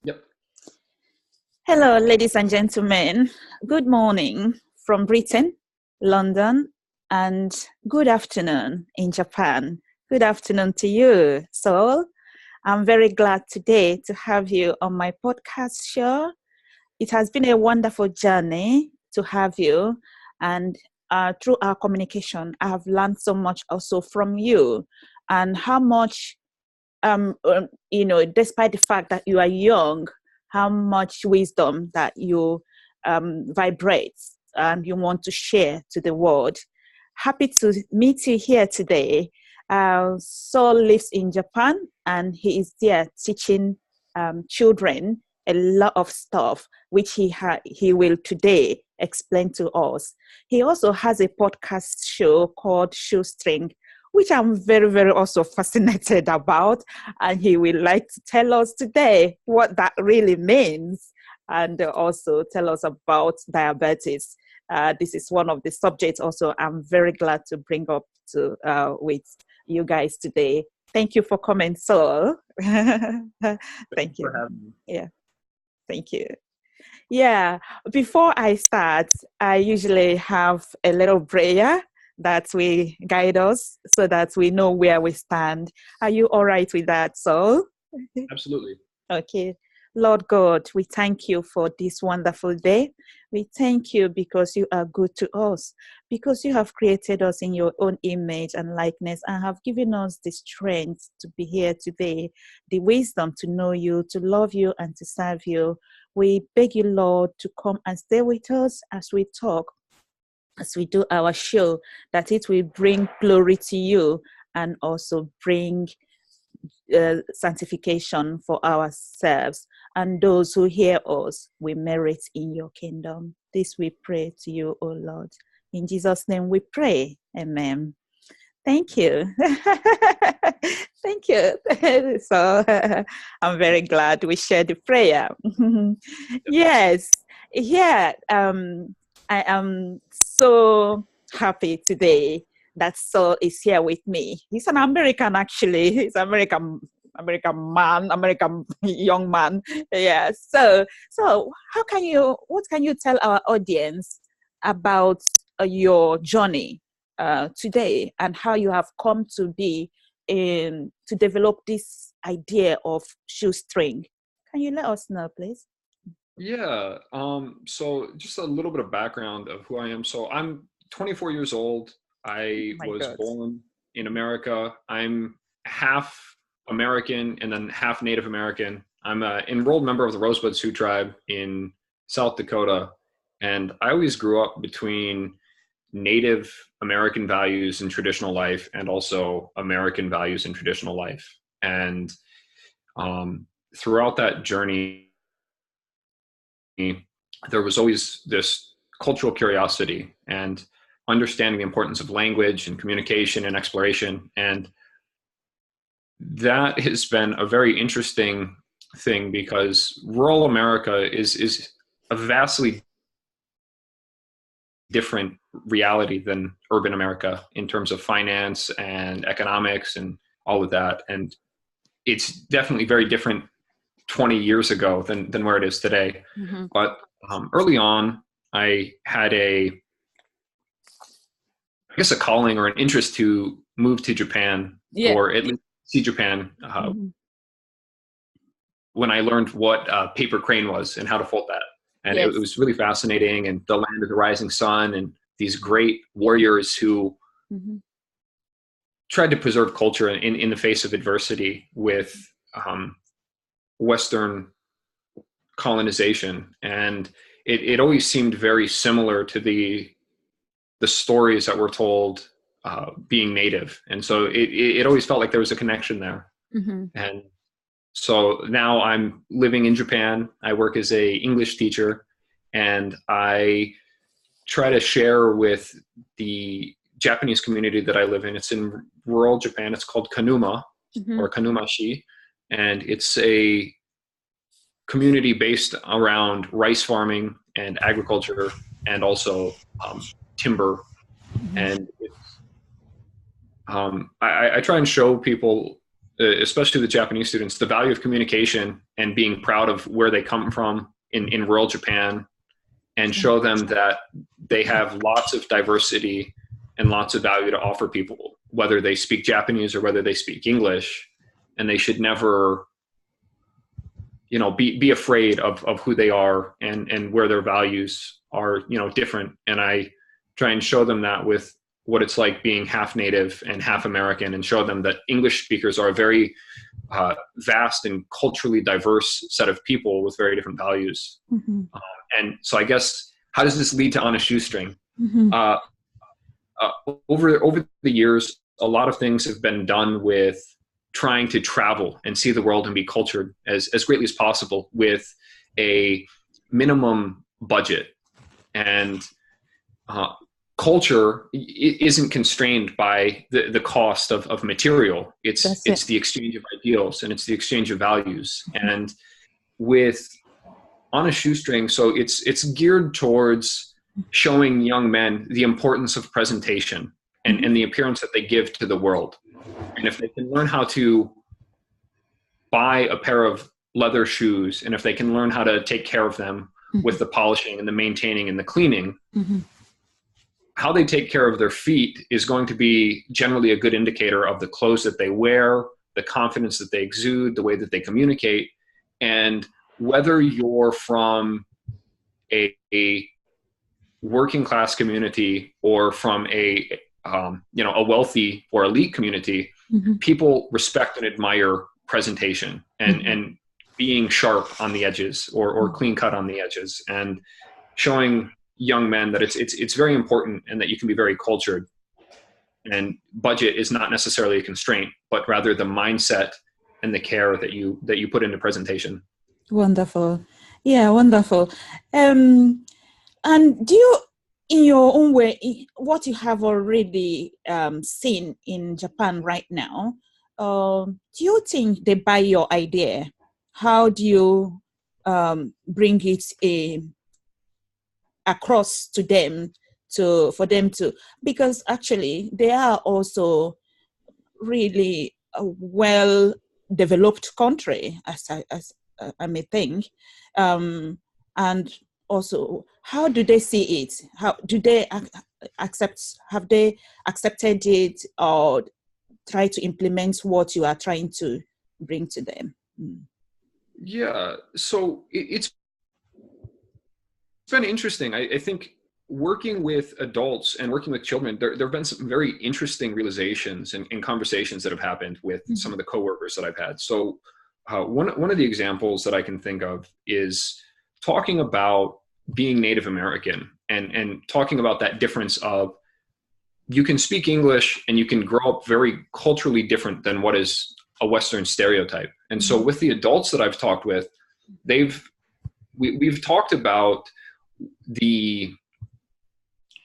Yep. Hello, ladies and gentlemen. Good morning from Britain, London, and good afternoon in Japan. Good afternoon to you, Seoul. I'm very glad today to have you on my podcast show. It has been a wonderful journey to have you, and through our communication, I have learned so much also from you, and how much despite the fact that you are young, how much wisdom that you vibrate and you want to share to the world. Happy to meet you here today. Saul lives in Japan and he is there teaching children a lot of stuff, which he will today explain to us. He also has a podcast show called Shoestring, which I'm very, very also fascinated about. And he will like to tell us today what that really means and also tell us about diabetes. This is one of the subjects also I'm very glad to bring up to with you guys today. Thank you for coming, Saul. Thank For you. having me. Yeah, thank you. Yeah, before I start, I usually have a little prayer that will guide us so that we know where we stand. Are you all right with that, Saul? Absolutely. Okay. Lord God, we thank you for this wonderful day. We thank you because you are good to us, because you have created us in your own image and likeness and have given us the strength to be here today, the wisdom to know you, to love you, and to serve you. We beg you, Lord, to come and stay with us as we talk, as we do our show, that it will bring glory to you and also bring sanctification for ourselves and those who hear us we merit in your kingdom. This we pray to you, O Lord. In Jesus' name we pray. Amen. Thank you. Thank you. So I'm very glad we shared the prayer. Yes. Yeah. I am so happy today that Saul is here with me. He's an American, actually. He's American man, American young man. Yeah. So what can you tell our audience about your journey today and how you have come to be in to develop this idea of shoestring? Can you let us know, please? Yeah. So just a little bit of background of who I am. So I'm 24 years old. Oh I my was God. born in America. I'm half American and then half Native American. I'm an enrolled member of the Rosebud Sioux tribe in South Dakota. And I always grew up between Native American values and traditional life and also American values and traditional life. And throughout that journey, there was always this cultural curiosity and understanding the importance of language and communication and exploration. And that has been a very interesting thing because rural America is a vastly different reality than urban America in terms of finance and economics and all of that. And it's definitely very different 20 years ago than where it is today. Mm-hmm. But early on, I had I guess, a calling or an interest to move to Japan Yeah. or at least see Japan Mm-hmm. when I learned what paper crane was and how to fold that. And it Yes. was really fascinating. And the land of the rising sun and these great warriors who Mm-hmm. tried to preserve culture in the face of adversity with um, Western colonization. And it always seemed very similar to the stories that were told being native. And so it always felt like there was a connection there. Mm-hmm. And so now I'm living in Japan. I work as a English teacher, and I try to share with the Japanese community that I live in. It's in rural Japan. It's called Kanuma Mm-hmm. or Kanumashi, and it's a community based around rice farming and agriculture and also timber. Mm-hmm. And I try and show people especially the Japanese students, the value of communication and being proud of where they come from in rural Japan, and show them that they have lots of diversity and lots of value to offer people, whether they speak Japanese or whether they speak English, and they should never, be afraid of who they are and where their values are, different. And I try and show them that with what it's like being half native and half American, and show them that English speakers are a very vast and culturally diverse set of people with very different values. Mm-hmm. And so I guess, how does this lead to On a Shoestring? Mm-hmm. Over the years, a lot of things have been done with trying to travel and see the world and be cultured as greatly as possible with a minimum budget. And culture isn't constrained by the cost of material. It's the exchange of ideals, and it's the exchange of values. And with On a Shoestring, so it's geared towards showing young men the importance of presentation and the appearance that they give to the world. And if they can learn how to buy a pair of leather shoes, and if they can learn how to take care of them with the polishing and the maintaining and the cleaning, how they take care of their feet is going to be generally a good indicator of the clothes that they wear, the confidence that they exude, the way that they communicate. And whether you're from a working class community or from a wealthy or elite community, people respect and admire presentation and being sharp on the edges or clean cut on the edges, and showing young men that it's very important and that you can be very cultured, and budget is not necessarily a constraint, but rather the mindset and the care that you put into presentation. Wonderful. Yeah, wonderful. And do you, in your own way, what you have already seen in Japan right now, do you think they buy your idea? How do you bring it across to them for them to, because actually they are also really a well-developed country, as I may think, and also, how do they see it? How do they have they accepted it, or try to implement what you are trying to bring to them? Yeah, so it's been interesting. I think working with adults and working with children, there have been some very interesting realizations and conversations that have happened with some of the coworkers that I've had. So one of the examples that I can think of is talking about being Native American and talking about that difference of, you can speak English and you can grow up very culturally different than what is a Western stereotype. And so with the adults that I've talked with, we've talked about the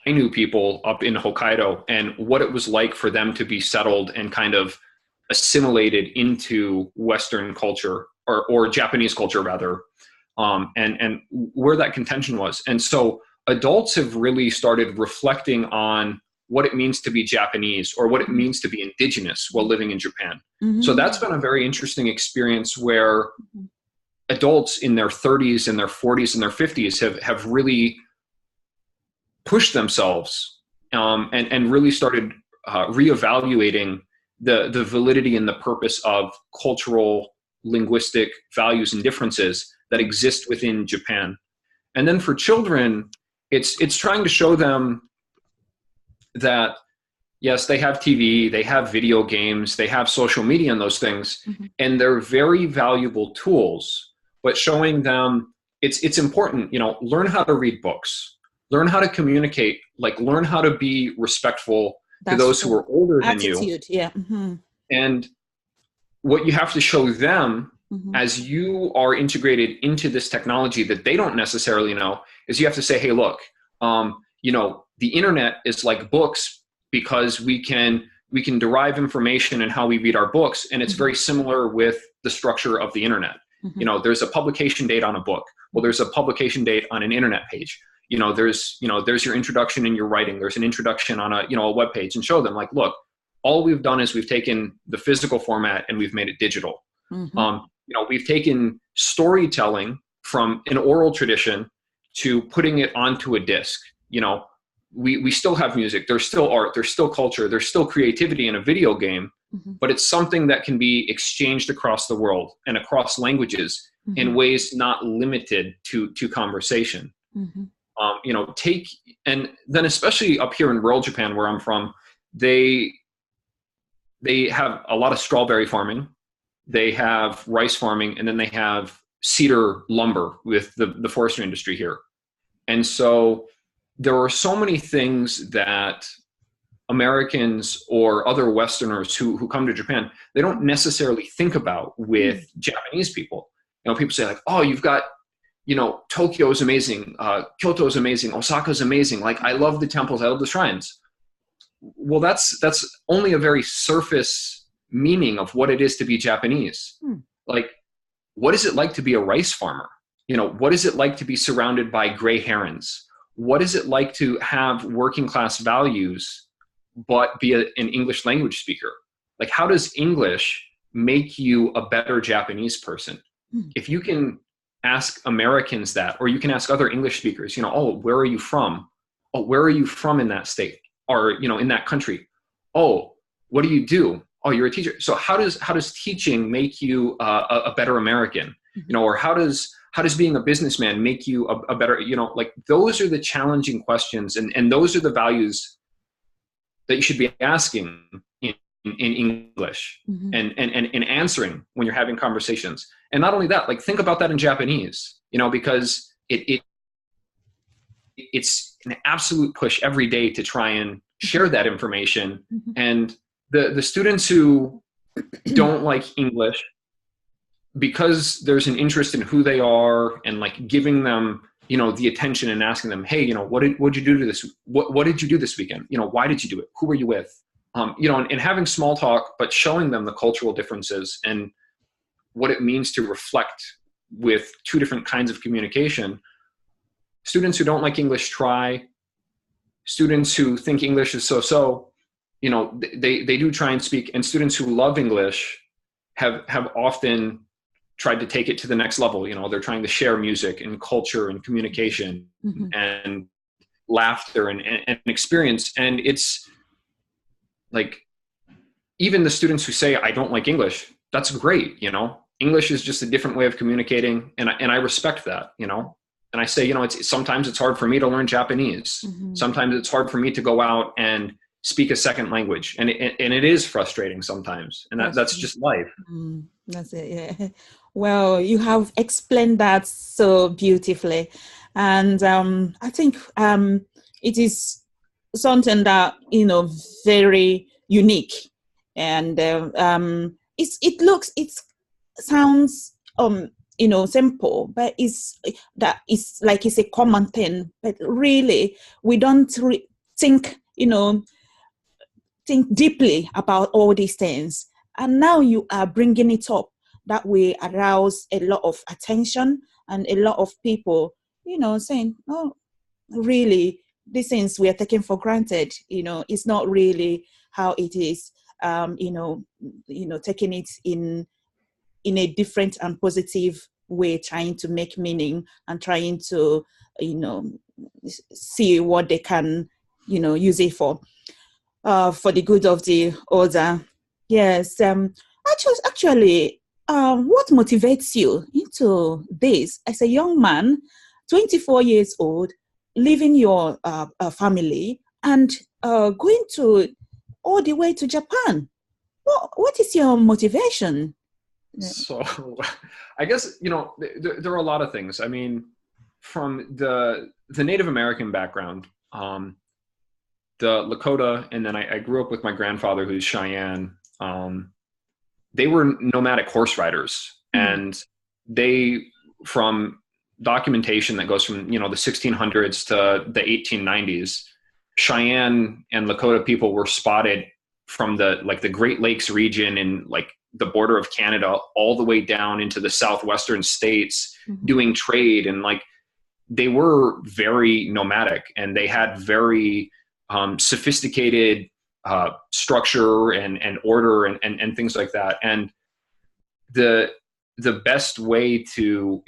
Ainu people up in Hokkaido and what it was like for them to be settled and kind of assimilated into Western culture or Japanese culture rather, and where that contention was. And so adults have really started reflecting on what it means to be Japanese or what it means to be indigenous while living in Japan. So that's been a very interesting experience where adults in their 30s and their 40s and their 50s have really pushed themselves and really started reevaluating the validity and the purpose of cultural, linguistic values and differences that exist within Japan. And then for children, it's trying to show them that, yes, they have TV, they have video games, they have social media and those things, and they're very valuable tools, but showing them it's important, learn how to read books, learn how to communicate, learn how to be respectful to those who are older than you. Yeah. And what you have to show them as you are integrated into this technology that they don't necessarily know is you have to say, hey, look, the internet is like books because we can derive information in how we read our books. And it's very similar with the structure of the internet. There's a publication date on a book. Well, there's a publication date on an internet page. There's your introduction in your writing. There's an introduction on a web page, and show them look, all we've done is we've taken the physical format and we've made it digital. We've taken storytelling from an oral tradition to putting it onto a disc. We still have music, there's still art, there's still culture, there's still creativity in a video game, but it's something that can be exchanged across the world and across languages in ways not limited to conversation. And then especially up here in rural Japan, where I'm from, they have a lot of strawberry farming, they have rice farming, and then they have cedar lumber with the forestry industry here. And so there are so many things that Americans or other Westerners who come to Japan, they don't necessarily think about with Japanese people. People say like, oh, you've got, Tokyo is amazing, Kyoto is amazing, Osaka is amazing. Like, I love the temples, I love the shrines. Well, that's only a very surface meaning of what it is to be Japanese. Like, what is it like to be a rice farmer? What is it like to be surrounded by gray herons? What is it like to have working class values, but be an English language speaker? Like, how does English make you a better Japanese person? If you can ask Americans that, or you can ask other English speakers, oh, where are you from? Oh, where are you from in that state? Or, in that country? Oh, what do you do? Oh, you're a teacher. So how does teaching make you a better American? Or how does being a businessman make you a better, like, those are the challenging questions, and those are the values that you should be asking in English and answering when you're having conversations. And not only that, like, think about that in Japanese, because it's an absolute push every day to try and share that information. And the students who don't like English, because there's an interest in who they are and like giving them, the attention and asking them, hey, what did you do to this? What did you do this weekend? Why did you do it? Who were you with? And having small talk, but showing them the cultural differences and what it means to reflect with two different kinds of communication. Students who don't like English try. Students who think English is so, they do try and speak. And students who love English have often tried to take it to the next level. They're trying to share music and culture and communication and laughter and experience. And it's like, even the students who say, I don't like English, that's great. English is just a different way of communicating. And I respect that, and I say, sometimes it's hard for me to learn Japanese. Sometimes it's hard for me to go out and speak a second language. And it is frustrating sometimes. And that's just life. That's it. Yeah. Well, you have explained that so beautifully. And I think it is something that, very unique. And it sounds, simple, but it's like it's a common thing. But really, we don't think deeply about all these things. And now you are bringing it up. That will arouse a lot of attention and a lot of people, saying, oh, really, these things we are taking for granted. It's not really how it is. Taking it in a different and positive way, trying to make meaning and trying to, see what they can, use it for the good of the other. Yes. Actually, what motivates you into this as a young man, 24 years old, leaving your family and going all the way to Japan? What is your motivation? So I guess, there are a lot of things. I mean, from the Native American background, the Lakota, and then I grew up with my grandfather who's Cheyenne. They were nomadic horse riders, and they, from documentation that goes from, the 1600s to the 1890s, Cheyenne and Lakota people were spotted from the Great Lakes region and like the border of Canada all the way down into the southwestern states doing trade. And like, they were very nomadic, and they had very sophisticated structure and order and things like that. And the best way to,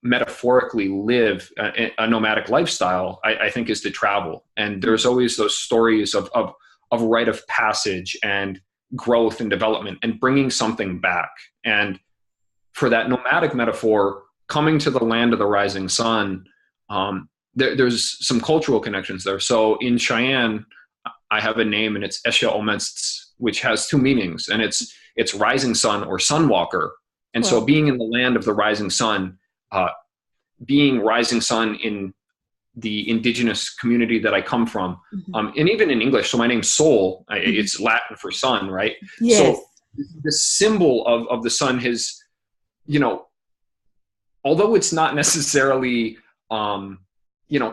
metaphorically live a nomadic lifestyle, I think, is to travel. And there's always those stories of rite of passage and growth and development and bringing something back. And for that nomadic metaphor, coming to the land of the rising sun, there's some cultural connections there. So in Cheyenne, I have a name, and it's Esha Ometz, which has two meanings, and it's rising sun or sunwalker. And so being in the land of the rising sun, being rising sun in the indigenous community that I come from, and even in English, so my name's Sol, it's Latin for sun, right? Yes. So the symbol of the sun has, although it's not necessarily,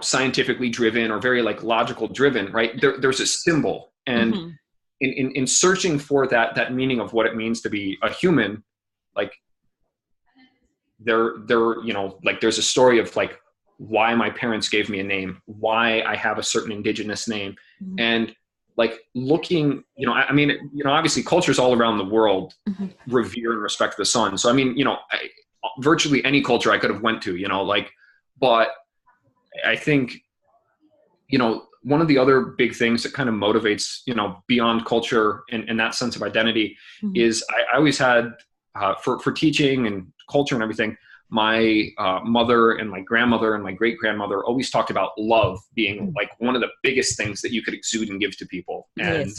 scientifically driven or very like logical driven, right? There's a symbol. And in searching for that meaning of what it means to be a human, like there's a story of like why my parents gave me a name, why I have a certain indigenous name. And like looking, obviously cultures all around the world revere and respect the sun. So, virtually any culture I could have went to, but I think, one of the other big things that kind of motivates, beyond culture and that sense of identity is I always had, for teaching and culture and everything, my mother and my grandmother and my great grandmother always talked about love being like one of the biggest things that you could exude and give to people. And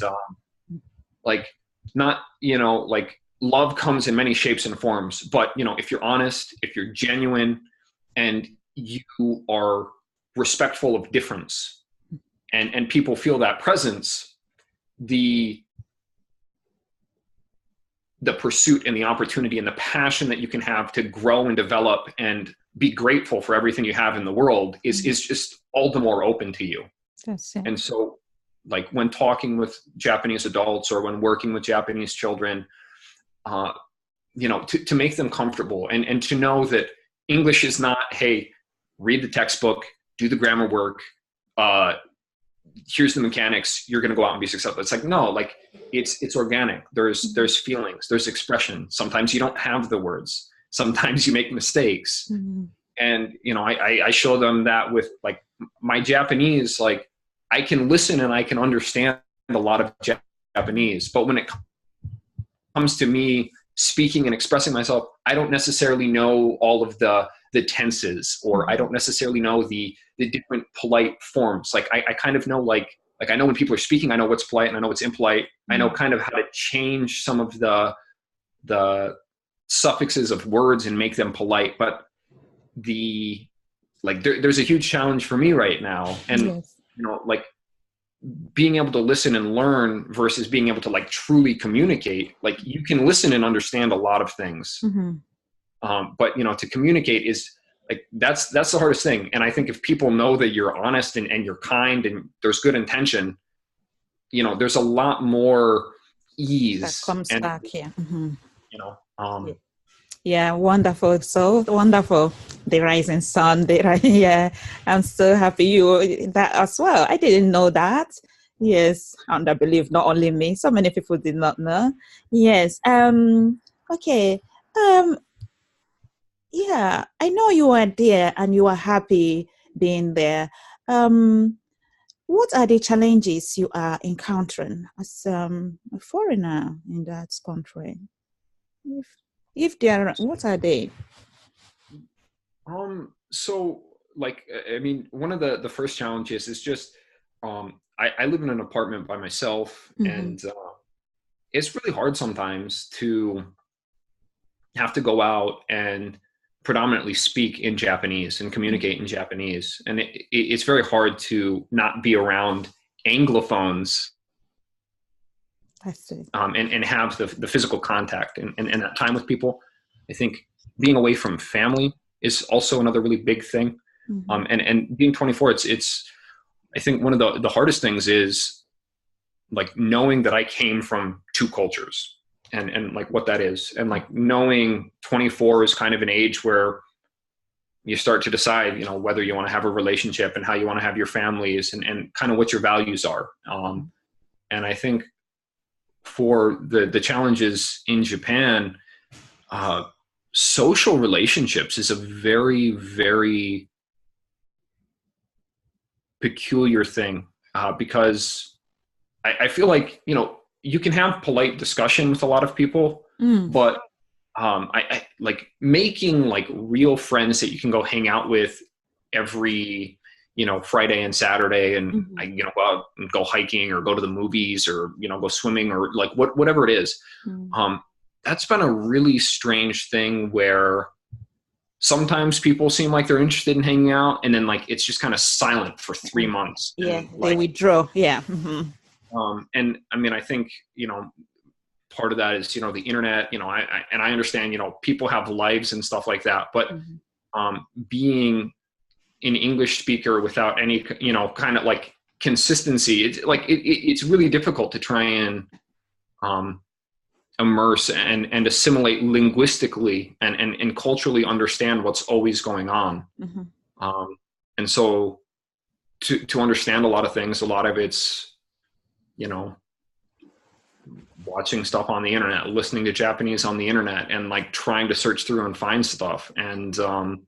love comes in many shapes and forms, but if you're honest, if you're genuine, and you are respectful of difference, and people feel that presence, the pursuit and the opportunity and the passion that you can have to grow and develop and be grateful for everything you have in the world is just all the more open to you. That's it. And so, like when talking with Japanese adults or when working with Japanese children, to make them comfortable and to know that English is not, hey, read the textbook, do the grammar work, here's the mechanics, you're going to go out and be successful. It's like, no, like it's organic. There's feelings, there's expression. Sometimes you don't have the words. Sometimes you make mistakes. And, I show them that with like my Japanese, like I can listen and I can understand a lot of Japanese, but when it comes to me speaking and expressing myself, I don't necessarily know all of the tenses, or I don't necessarily know the different polite forms. Like I kind of know, like I know when people are speaking, I know what's polite and I know what's impolite. I know kind of how to change some of the suffixes of words and make them polite. But there's a huge challenge for me right now. And, like being able to listen and learn versus being able to like truly communicate. Like you can listen and understand a lot of things. But to communicate is like, that's the hardest thing. And I think if people know that you're honest and you're kind and there's good intention, there's a lot more ease that comes back here. Yeah, wonderful. So wonderful. The rising sun. I'm so happy you that as well. I didn't know that. Yes, and I believe not only me, so many people did not know. Yes. Okay. Yeah, I know you are there and you are happy being there. What are the challenges you are encountering as a foreigner in that country? If there are, what are they? So like, one of the first challenges is just, I live in an apartment by myself, and it's really hard sometimes to have to go out and predominantly speak in Japanese and communicate in Japanese. And it's very hard to not be around Anglophones and have the physical contact and that time with people. I think being away from family is also another really big thing. And being 24, it's I think one of the hardest things is like knowing that I came from two cultures. And like what that is, and like knowing 24 is kind of an age where you start to decide, whether you want to have a relationship and how you want to have your families and kind of what your values are. And I think for the challenges in Japan, social relationships is a very, very peculiar thing, because I feel like, you can have polite discussion with a lot of people, but I like making like real friends that you can go hang out with every, Friday and Saturday, and go out and go hiking or go to the movies or, go swimming or like whatever it is. That's been a really strange thing where sometimes people seem like they're interested in hanging out, and then like it's just kind of silent for 3 months. Yeah, and, they withdraw. Yeah. And I mean, I think, part of that is, the internet, I understand, people have lives and stuff like that, but being an English speaker without any, kind of like consistency, it's really difficult to try and immerse and assimilate linguistically and culturally understand what's always going on. And so to understand a lot of things, a lot of it's, watching stuff on the internet, listening to Japanese on the internet, and like trying to search through and find stuff. And the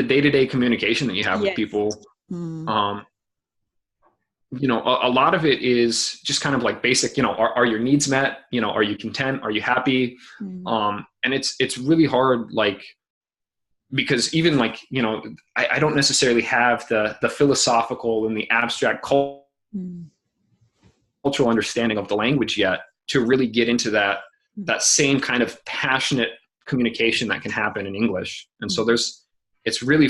day-to-day communication that you have with people, a lot of it is just kind of like basic, are your needs met? Are you content? Are you happy? And it's really hard, like, because even like, I don't necessarily have the philosophical and the abstract cultural understanding of the language yet to really get into that same kind of passionate communication that can happen in English. And so it's really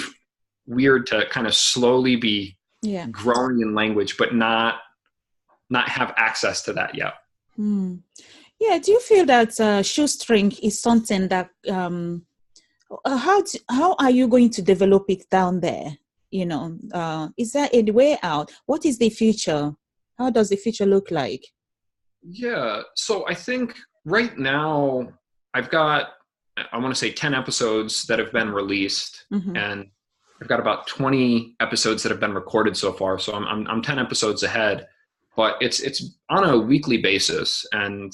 weird to kind of slowly be growing in language, but not have access to that yet. Yeah. Do you feel that shoestring is something that, how are you going to develop it down there? Is there any way out? What is the future? How does the future look like? Yeah. So I think right now I've got, I want to say 10 episodes that have been released, and I've got about 20 episodes that have been recorded so far. So I'm 10 episodes ahead, but it's on a weekly basis. And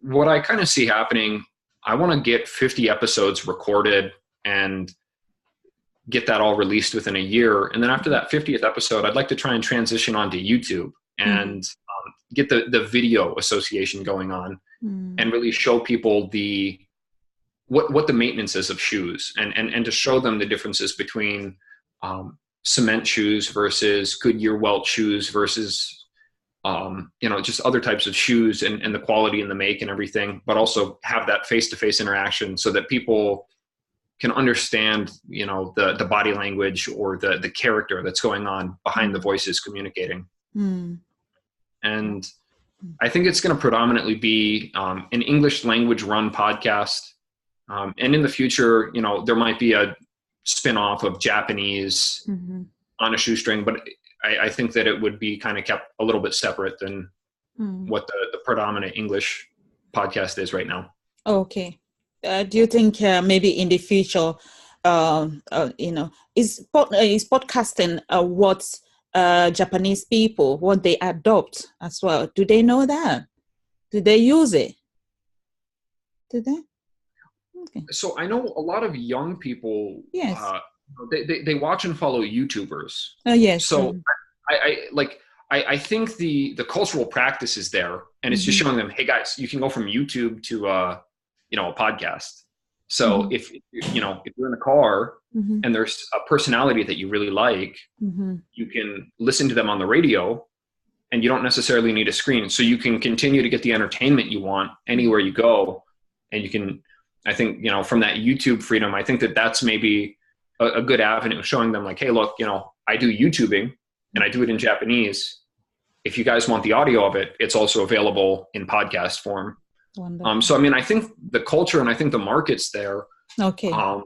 what I kind of see happening, I want to get 50 episodes recorded and get that all released within a year. And then after that 50th episode, I'd like to try and transition onto YouTube and get the video association going on, and really show people what the maintenance is of shoes, and to show them the differences between cement shoes versus Goodyear welt shoes versus just other types of shoes, and the quality and the make and everything, but also have that face-to-face interaction so that people can understand, the body language or the character that's going on behind the voices communicating. And I think it's going to predominantly be an English language run podcast. And in the future, there might be a spin-off of Japanese on a shoestring, but I think that it would be kind of kept a little bit separate than what the predominant English podcast is right now. Okay. Do you think maybe in the future, is podcasting what Japanese people, what they adopt as well? Do they know that? Do they use it? Do they? Okay. So I know a lot of young people, yes, they watch and follow YouTubers. Oh, yes. So I think the cultural practice is there, and it's just showing them, hey guys, you can go from YouTube to a podcast. So if you're in a car and there's a personality that you really like, you can listen to them on the radio, and you don't necessarily need a screen. So you can continue to get the entertainment you want anywhere you go, and you can. I think, from that YouTube freedom, I think that that's maybe a good avenue, showing them like, hey, look, I do YouTubing and I do it in Japanese. If you guys want the audio of it, it's also available in podcast form. So, I mean, I think the culture and I think the market's there. Okay. That's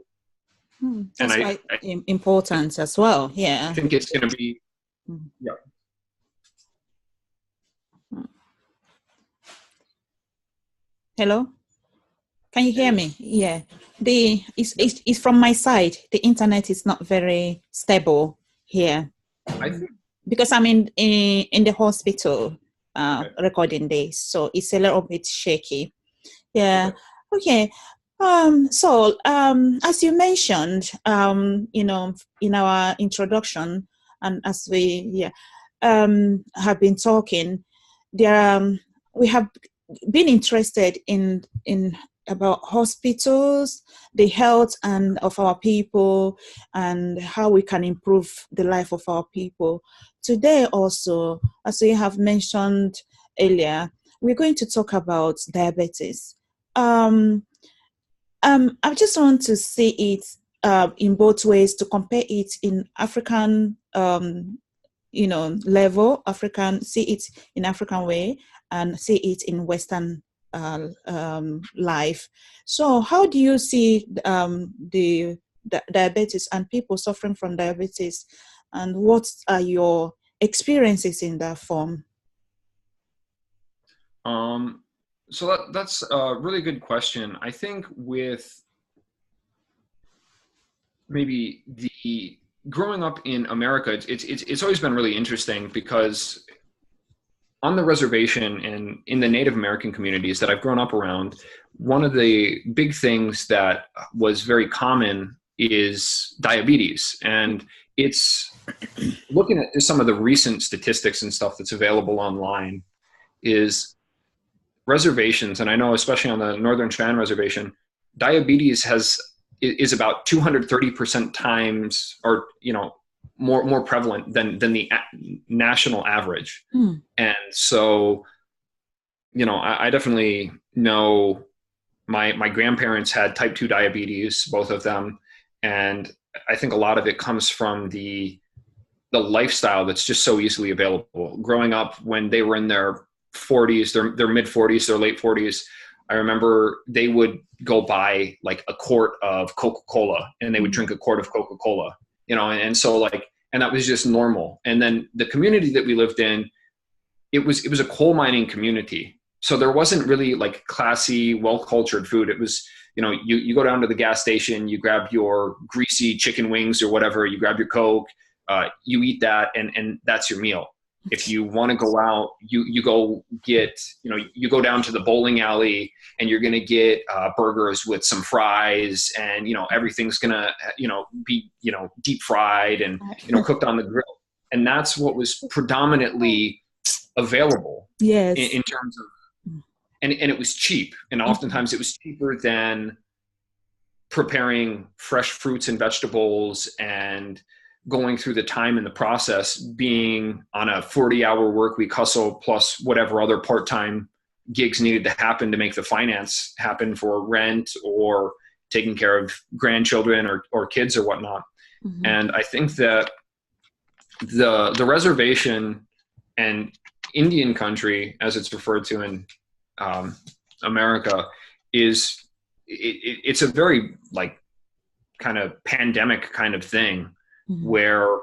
and important as well. Yeah. I think it's going to be, Hello? Can you hear me? Yeah. It's from my side. The internet is not very stable here. I think because I'm in the hospital Okay. recording this, so it's a little bit shaky. Yeah. Okay. Okay. So as you mentioned, in our introduction, and as we have been talking, we have been interested in about hospitals, the health and of our people, and how we can improve the life of our people. Today also, as we have mentioned earlier, we're going to talk about diabetes. I just want to see it in both ways, to compare it in African level, see it in African way, and see it in Western life. So how do you see the diabetes and people suffering from diabetes, and what are your experiences in that form? So that's a really good question. I think with maybe the growing up in America, it's always been really interesting because on the reservation and in the Native American communities that I've grown up around, one of the big things that was very common is diabetes. And it's looking at some of the recent statistics and stuff that's available online is reservations. And I know, especially on the Northern Cheyenne Reservation, diabetes is about 230% times, or more prevalent than the national average. And so I definitely know my grandparents had type 2 diabetes, both of them, and I think a lot of it comes from the lifestyle that's just so easily available. Growing up when they were in their 40s, their mid 40s, their late 40s, I remember they would go buy like a quart of Coca-Cola and they would drink a quart of Coca-Cola, and so and that was just normal. And then the community that we lived in, it was a coal mining community. So there wasn't really like classy, well-cultured food. It was, you go down to the gas station, you grab your greasy chicken wings or whatever, you grab your Coke, you eat that, and that's your meal. If you want to go out, you go get, you go down to the bowling alley and you're going to get burgers with some fries, and, everything's going to, be, deep fried and, cooked on the grill. And that's what was predominantly available. Yes. In terms of, and it was cheap. And oftentimes it was cheaper than preparing fresh fruits and vegetables and going through the time in the process, being on a 40-hour work week hustle plus whatever other part-time gigs needed to happen to make the finance happen for rent or taking care of grandchildren or kids or whatnot. And I think that the reservation and Indian country, as it's referred to in America, it's a very kind of pandemic kind of thing, where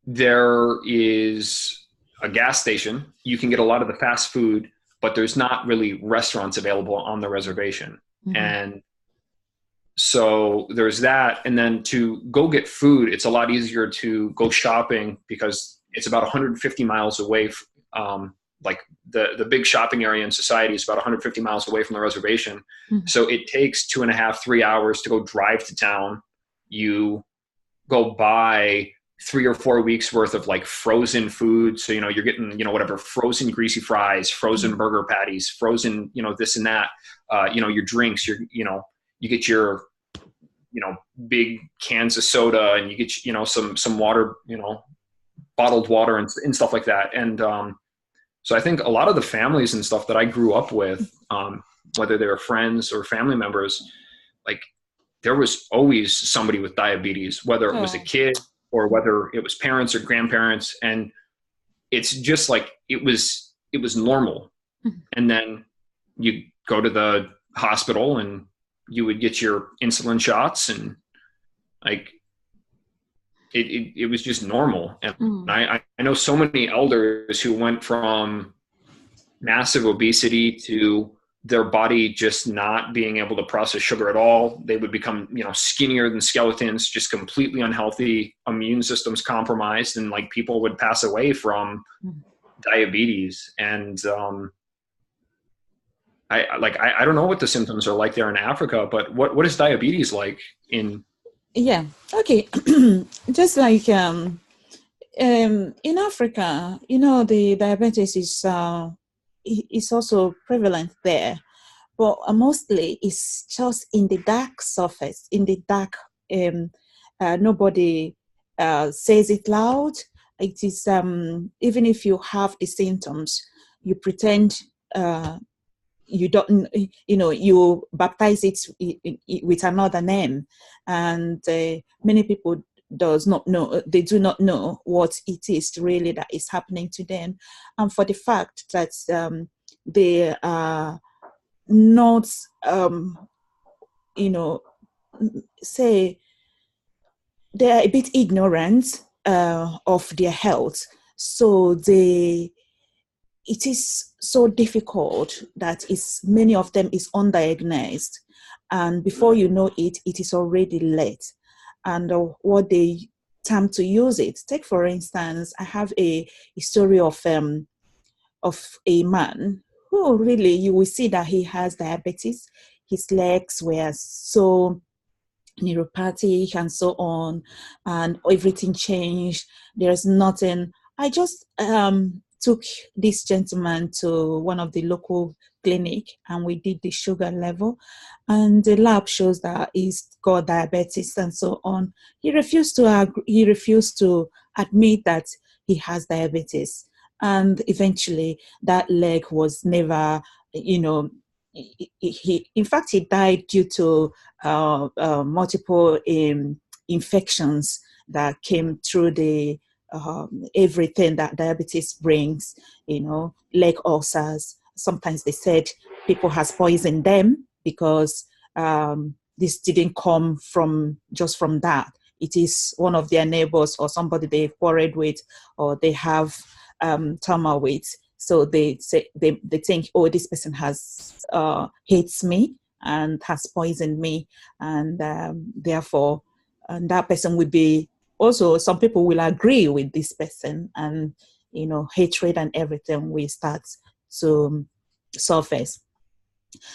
there is a gas station. You can get a lot of the fast food, but there's not really restaurants available on the reservation. And so there's that. And then to go get food, it's a lot easier to go shopping because it's about 150 miles away. The big shopping area in society is about 150 miles away from the reservation. So it takes 2.5, 3 hours to go drive to town. You go buy 3 or 4 weeks worth of frozen food. So, you're getting, whatever, frozen greasy fries, frozen burger patties, frozen, this and that, your drinks, you get your, big cans of soda, and you get, some water, bottled water and stuff like that. And, so I think a lot of the families and stuff that I grew up with, whether they were friends or family members, there was always somebody with diabetes, whether it was a kid or whether it was parents or grandparents. And it's just it was normal. And then you go to the hospital and you would get your insulin shots, and it was just normal. And I know so many elders who went from massive obesity to their body just not being able to process sugar at all. They would become, skinnier than skeletons, just completely unhealthy, immune systems compromised, and like people would pass away from diabetes. And I don't know what the symptoms are like there in Africa, but what is diabetes like in? Yeah. Okay. Just like in Africa, the diabetes is also prevalent there, but mostly it's just in the dark surface, in the dark. Nobody says it loud. It is even if you have the symptoms, you pretend you don't, you baptize it with another name, and many people they do not know what it is really that is happening to them, and for the fact that they are not say they are a bit ignorant of their health, so it is so difficult that many of them is undiagnosed, and before you know it, it is already late. And what they time to use it. Take for instance, I have a story of a man who really, you will see that he has diabetes. His legs were so neuropathic and so on, and everything changed. There's nothing. I just took this gentleman to one of the local clinic, and we did the sugar level, and the lab shows that he's got diabetes and so on. He refused to admit that he has diabetes, and eventually that leg was never, he in fact he died due to multiple infections that came through the everything that diabetes brings, leg ulcers. Sometimes they said people has poisoned them because this didn't come from that. It is one of their neighbors or somebody they've quarreled with, or they have trauma with. So they say they think, oh, this person has hates me and has poisoned me, and therefore, and that person would be also, some people will agree with this person, and hatred and everything will start to surface.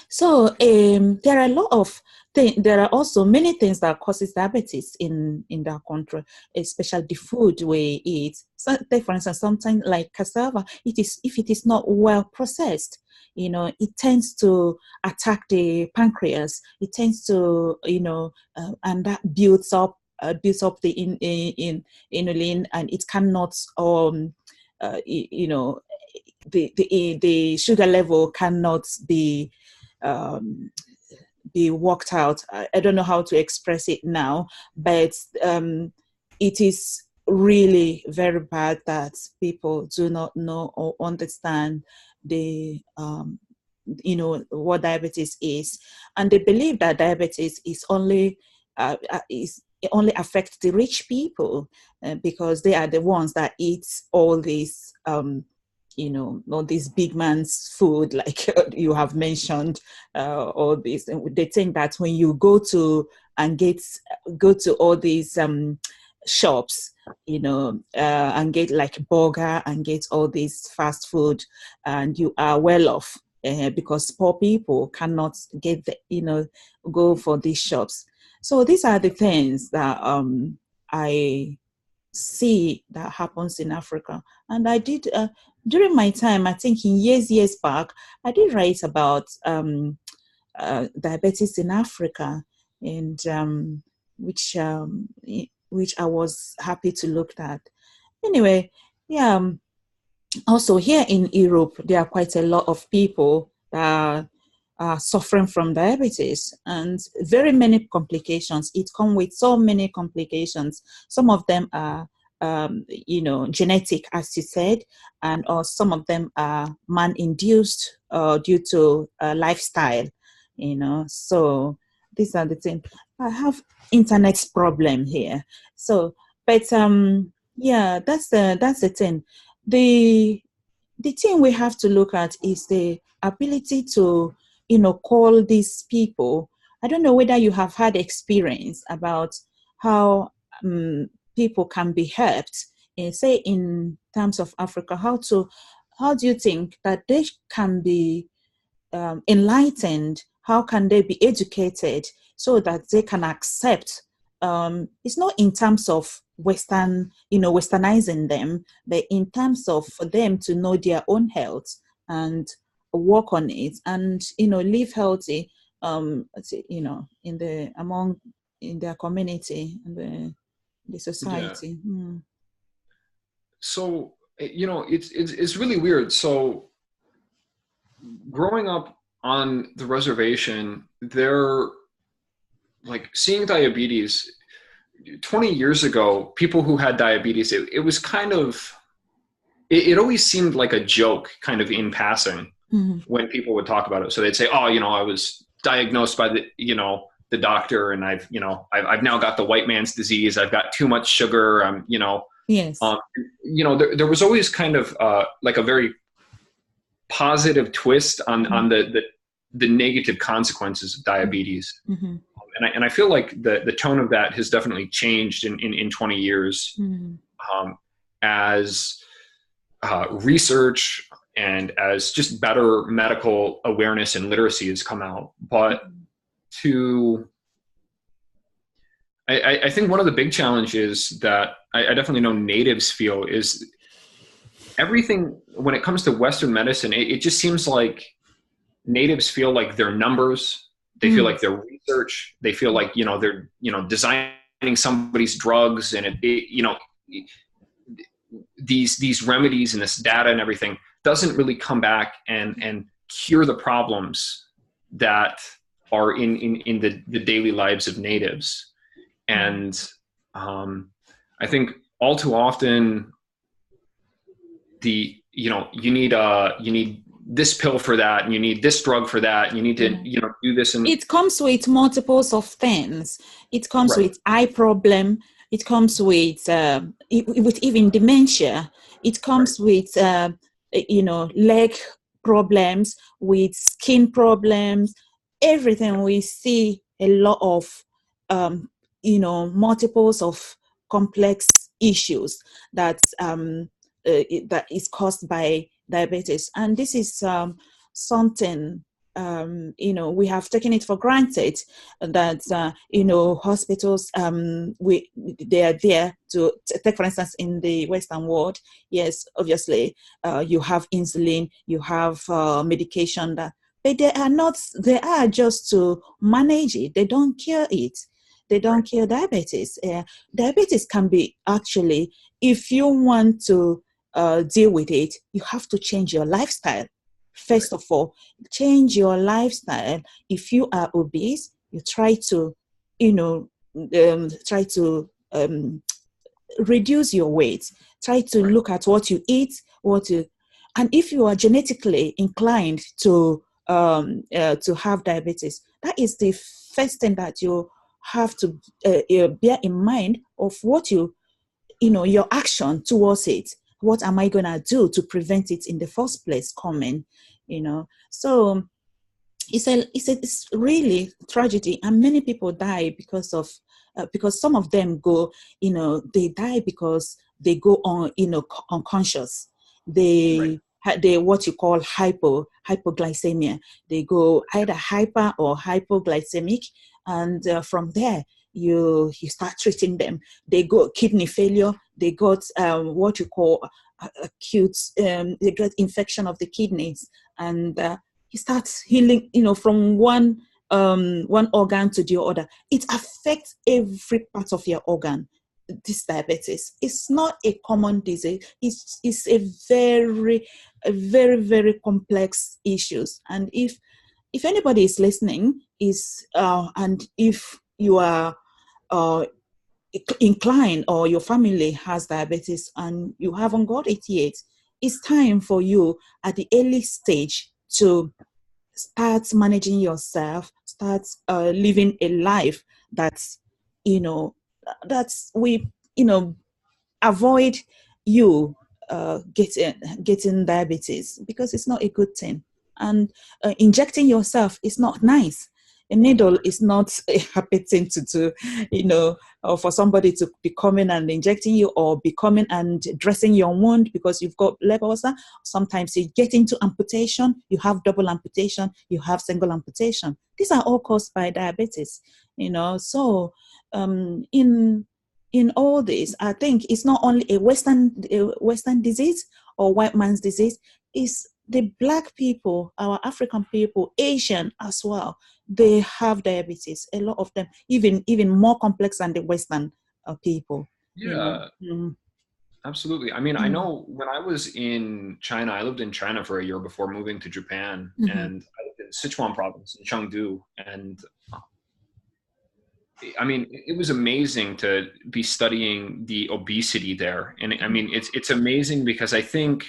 So there are a lot of things. There are also many things that causes diabetes in that country, especially the food we eat. So, take for instance, sometimes like cassava, if it is not well processed, it tends to attack the pancreas. It tends to, and that builds up the inulin, and it cannot, the sugar level cannot be worked out. I don't know how to express it now, but it is really very bad that people do not know or understand the what diabetes is, and they believe that diabetes is only it only affects the rich people because they are the ones that eat all these all these big man's food, like you have mentioned, all this. And they think that when you go to all these shops, and get like burger and get all this fast food, and you are well off because poor people cannot get go for these shops. So these are the things that I see that happens in Africa. And I did, during my time, I think in years back, I did write about diabetes in Africa, and which I was happy to look at. Anyway, yeah. Also, here in Europe, there are quite a lot of people that are suffering from diabetes, and very many complications. It comes with so many complications. Some of them are, genetic, as you said, and or some of them are man-induced due to lifestyle. So these are the things. I have internet problem here. So, but yeah, that's the thing. The thing we have to look at is the ability to call these people. I don't know whether you have had experience about how people can be helped, say in terms of Africa. How do you think that they can be enlightened? How can they be educated so that they can accept? It's not in terms of westernizing them, but in terms of for them to know their own health and work on it, and live healthy, in their community and the Yeah. society. So it's really weird. So growing up on the reservation, they're like seeing diabetes. 20 years ago, people who had diabetes, it was kind of, it always seemed like a joke kind of in passing when people would talk about it. So they'd say, oh, I was diagnosed by the doctor, and I've now got the white man's disease. I've got too much sugar. Yes. There was always kind of like a very positive twist on the negative consequences of diabetes. And I feel like the tone of that has definitely changed in 20 years as research and as just better medical awareness and literacy has come out. But I think one of the big challenges that I definitely know natives feel is everything when it comes to Western medicine, it just seems like natives feel like they're numbers. They feel like they're research. They feel like, they're, designing somebody's drugs, and these remedies and this data and everything doesn't really come back and cure the problems that are in the daily lives of natives. And I think all too often you need this pill for that, and you need this drug for that, and you need to do this, and it comes with multiples of things. It comes with eye problem. It comes with even dementia. It comes with leg problems, with skin problems, everything. We see a lot of multiples of complex issues that that is caused by diabetes. And this is something we have taken it for granted that hospitals they are there to take, for instance, in the Western world. Yes, obviously you have insulin, you have medication that, but they are just to manage it. They don't cure it. They don't cure diabetes. Diabetes can be, actually, if you want to deal with it, you have to change your lifestyle. First of all, change your lifestyle. If you are obese, you try to, reduce your weight. Try to look at what you eat, and if you are genetically inclined to have diabetes, that is the first thing that you have to bear in mind of what your action towards it. What am I going to do to prevent it in the first place coming? So it's really tragedy, and many people die because some of them go, they die because they go on, unconscious. They what you call hypoglycemia. They go either hyper or hypoglycemic, and from there you start treating them. They go kidney failure. They got what you call acute. They get infection of the kidneys, and you start healing. From one organ to the other. It affects every part of your organ. This diabetes, it's not a common disease. It's a very, very complex issues. And if anybody is listening, and if you are inclined, or your family has diabetes and you haven't got it yet, it's time for you at the early stage to start managing yourself, start living a life that's we avoid you getting diabetes, because it's not a good thing. And injecting yourself is not nice. A needle is not a happy thing to do, or for somebody to be coming and injecting you, or be coming and dressing your wound because you've got leg ulcer. Sometimes you get into amputation, you have double amputation, you have single amputation. These are all caused by diabetes, So in all this, I think it's not only a Western disease or white man's disease, it's the Black people, our African people, Asian as well. They have diabetes. A lot of them, even more complex than the Western people. Yeah, absolutely. I mean, I know when I was in China, I lived in China for a year before moving to Japan, and I lived in Sichuan province in Chengdu, and I mean, it was amazing to be studying the obesity there. And I mean, it's amazing because I think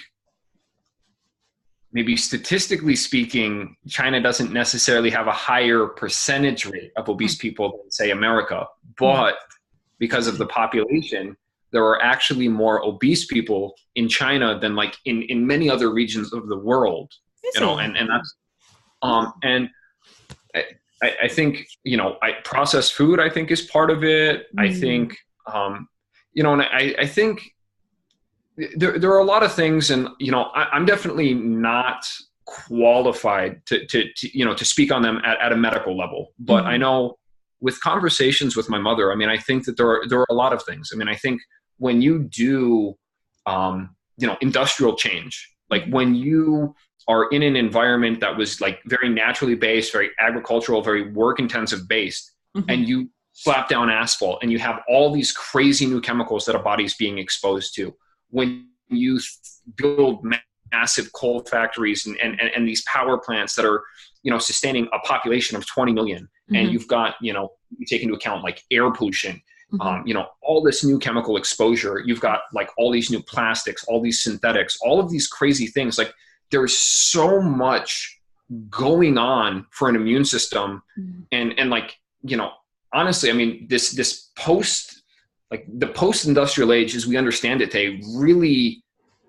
maybe statistically speaking, China doesn't necessarily have a higher percentage rate of obese people than, say, America. But because of the population, there are actually more obese people in China than like in many other regions of the world. And that's and I think, processed food, I think, is part of it. I think, and I think there are a lot of things, and, I'm definitely not qualified to speak on them at a medical level. But I know with conversations with my mother, I mean, I think that there are a lot of things. I mean, I think when you do, industrial change, like when you are in an environment that was like very naturally based, very agricultural, very work intensive based, and you slap down asphalt and you have all these crazy new chemicals that a body's being exposed to. When you build massive coal factories and these power plants that are, sustaining a population of 20 million, and you've got, you take into account like air pollution, all this new chemical exposure, you've got like all these new plastics, all these synthetics, all of these crazy things. Like there's so much going on for an immune system. And like, honestly, I mean, this the post-industrial age, as we understand it today, really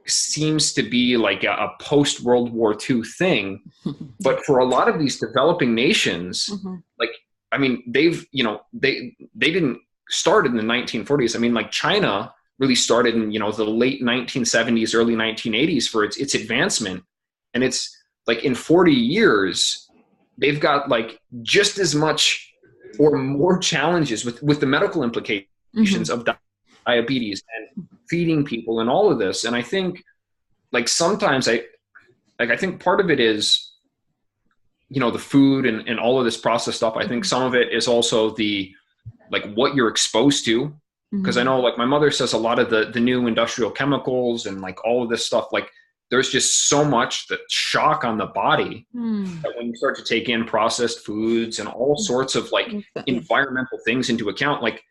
seems to be like a post-World War II thing. But for a lot of these developing nations, like, I mean, they didn't start in the 1940s. I mean, like China really started in, the late 1970s, early 1980s for its advancement. And it's like in 40 years, they've got like just as much or more challenges with the medical implications of diabetes and feeding people and all of this. And I think like sometimes I think part of it is, the food and all of this processed stuff. I think some of it is also the, like what you're exposed to. Because I know like my mother says a lot of the new industrial chemicals and like all of this stuff, like there's just so much that shock on the body that when you start to take in processed foods and all sorts of like environmental things into account, like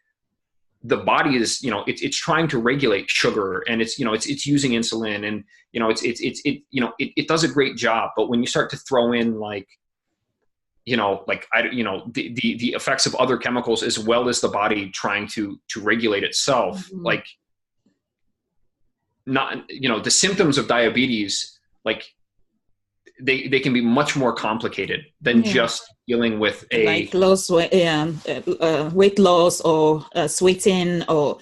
the body is, it's trying to regulate sugar, and it's using insulin, and it does a great job. But when you start to throw in like, the effects of other chemicals as well as the body trying to regulate itself, like not, the symptoms of diabetes, like they can be much more complicated than just dealing with like weight loss or sweating or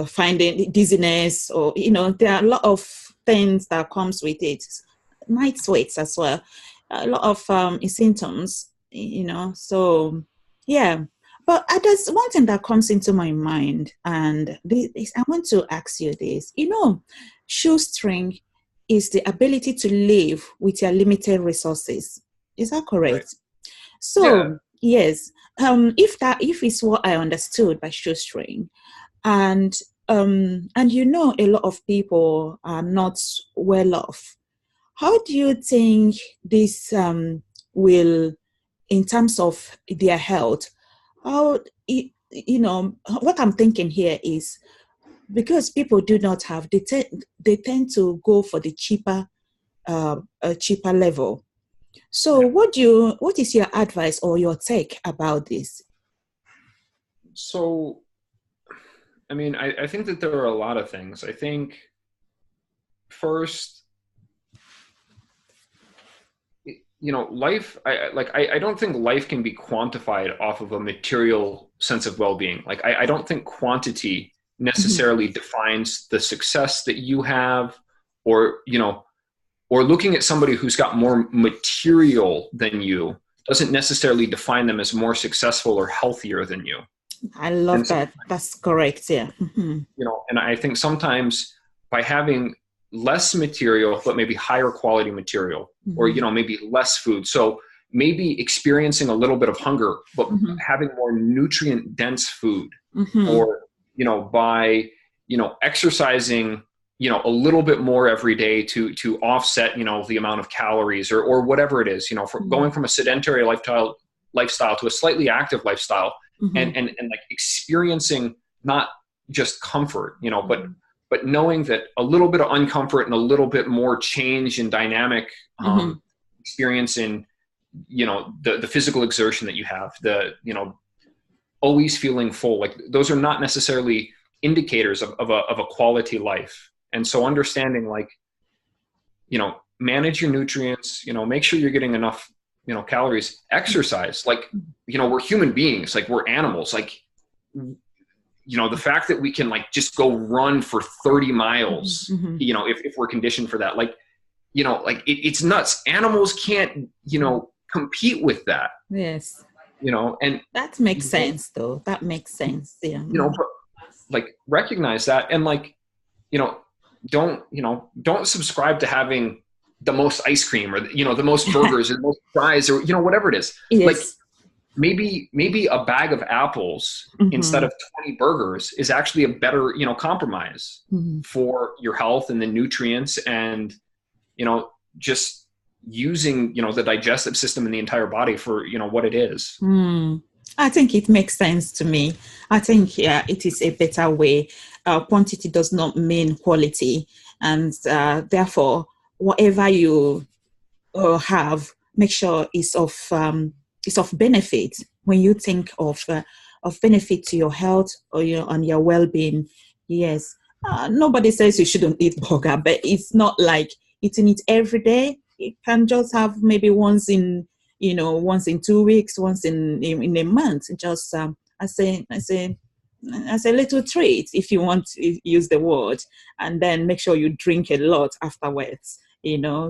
finding dizziness, or there are a lot of things that comes with it. Night sweats as well, a lot of symptoms, so yeah. But there's one thing that comes into my mind, and I want to ask you this. Shoestring is the ability to live with your limited resources. Is that correct? Right. So yes, if it's what I understood by shoestring, and a lot of people are not well off. How do you think this will, in terms of their health? What I'm thinking here is, because people do not have, they tend to go for the cheaper level. So what is your advice or your take about this? So, I mean, I think that there are a lot of things. I think first, life, I don't think life can be quantified off of a material sense of well-being. Like, I don't think quantity Mhm. necessarily defines the success that you have, or, or looking at somebody who's got more material than you doesn't necessarily define them as more successful or healthier than you. I And love so, that. That's correct. Yeah. Mhm. and I think sometimes by having less material, but maybe higher quality material, or, Mhm. maybe less food. So maybe experiencing a little bit of hunger, but Mhm. having more nutrient dense food, Mhm. or, by, exercising, a little bit more every day to offset, the amount of calories, or whatever it is, for Mhm. going from a sedentary lifestyle to a slightly active lifestyle, and, Mhm. like experiencing not just comfort, Mhm. but knowing that a little bit of uncomfort and a little bit more change and dynamic Mhm. experience in, the physical exertion that you have, the, always feeling full, like those are not necessarily indicators of a quality life. And so understanding, like, manage your nutrients, make sure you're getting enough, calories, exercise, like, we're human beings, like we're animals, like, the fact that we can, like, just go run for 30 Mhm. miles, Mhm. if we're conditioned for that, like, like it's nuts. Animals can't, compete with that, Yes. and, That makes sense, though. That makes sense. Yeah. but, like, recognize that, and, like, you know, don't subscribe to having the most ice cream, or, the most burgers, or the most fries, or, whatever it is. Like, Yes. maybe a bag of apples instead Mhm. of 20 burgers is actually a better, compromise Mhm. for your health and the nutrients, and, just using, the digestive system in the entire body for, what it is. Mm. I think it makes sense to me. I think, yeah, it is a better way. Quantity does not mean quality, and therefore, whatever you have, make sure it's of benefit. When you think of benefit to your health, or and your well-being, yes. Nobody says you shouldn't eat burger, but it's not like eating it every day. You can just have maybe once in 2 weeks, once in a month. Just as a little treat, if you want to use the word, and then make sure you drink a lot afterwards.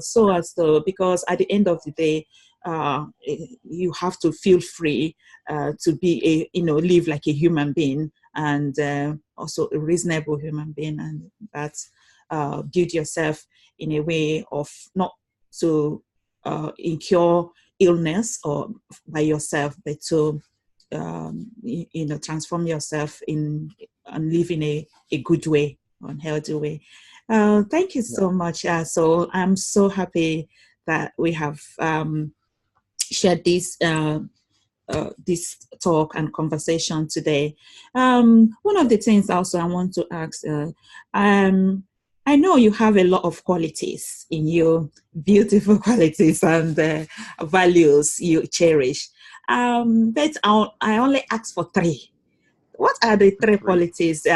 So as to, because at the end of the day, you have to feel free to be live like a human being, and also a reasonable human being, and that's build yourself in a way of not to incur illness or by yourself, but to transform yourself in and live in a good way, unhealthy way. Thank you Yeah. so much. So I'm so happy that we have shared this talk and conversation today. One of the things also I want to ask, I know you have a lot of qualities in you, beautiful qualities and values you cherish. But I only ask for three. What are the three Great. qualities,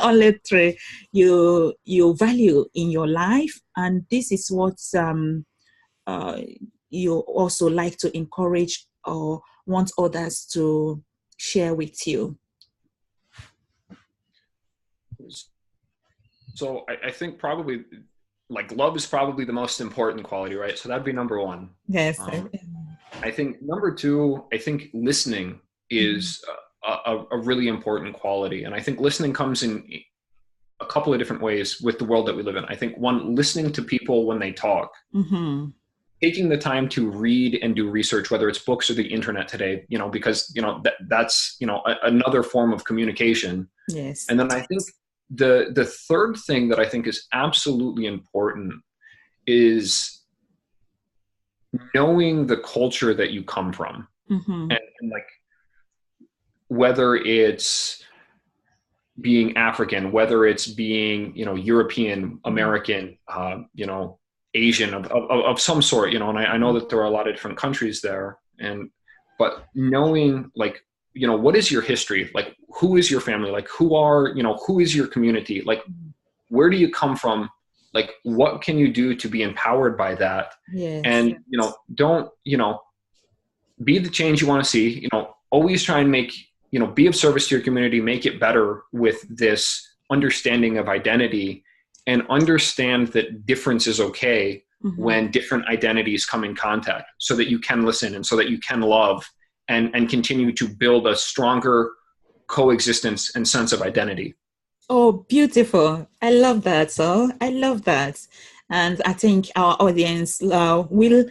only three, you value in your life? And this is what uh, you also like to encourage or want others to share with you? So I think probably, like, love is probably the most important quality, right? So that'd be number one. Yes. Um, I think number two, I think listening Mhm. is a really important quality. And I think listening comes in a couple of different ways with the world that we live in. I think one, listening to people when they talk, Mhm. taking the time to read and do research, whether it's books or the internet today, because, that's, another form of communication. Yes. And then I think the third thing that I think is absolutely important is knowing the culture that you come from, Mhm. and, like, whether it's being African, whether it's being, European, Mhm. American, Asian of some sort, and I know that there are a lot of different countries there, but knowing, like, what is your history? Like, who is your family? Like, who is your community? Like, where do you come from? Like, what can you do to be empowered by that? Yes. And, don't, be the change you want to see, always try and make, be of service to your community, make it better with this understanding of identity, and understand that difference is okay when different identities come in contact, so that you can listen and so that you can love and continue to build a stronger coexistence and sense of identity. Oh, beautiful. I love that. So I love that. And I think our audience will,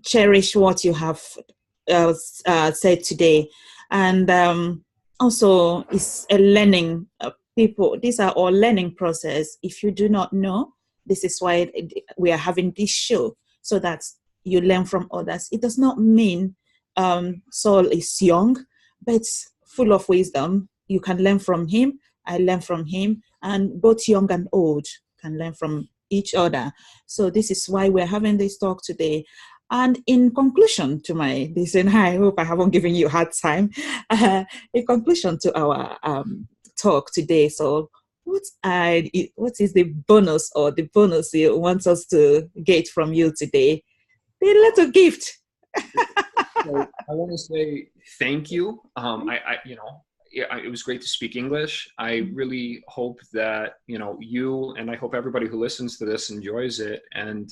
cherish what you have said today. And also, it's a learning people. These are all learning process. If you do not know, this is why we are having this show, so that you learn from others. It does not mean Saul is young, but full of wisdom. You can learn from him. I learn from him, and both young and old can learn from each other. So this is why we're having this talk today. And in conclusion to this, and I hope I haven't given you a hard time, in conclusion to our talk today, so what is the bonus you want us to get from you today? The little gift. So I want to say thank you. It was great to speak English. I really hope that, you, and I hope everybody who listens to this enjoys it. And,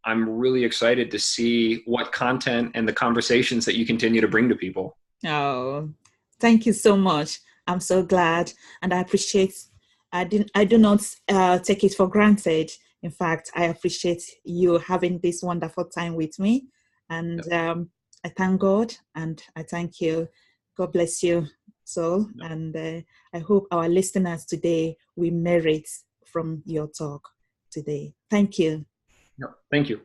I'm really excited to see what content and the conversations that you continue to bring to people. Oh, thank you so much. I'm so glad, and I appreciate. I do not take it for granted. In fact, I appreciate you having this wonderful time with me, and I thank God, and I thank you. God bless you, Saul, and I hope our listeners today will merit from your talk today. Thank you. No, thank you.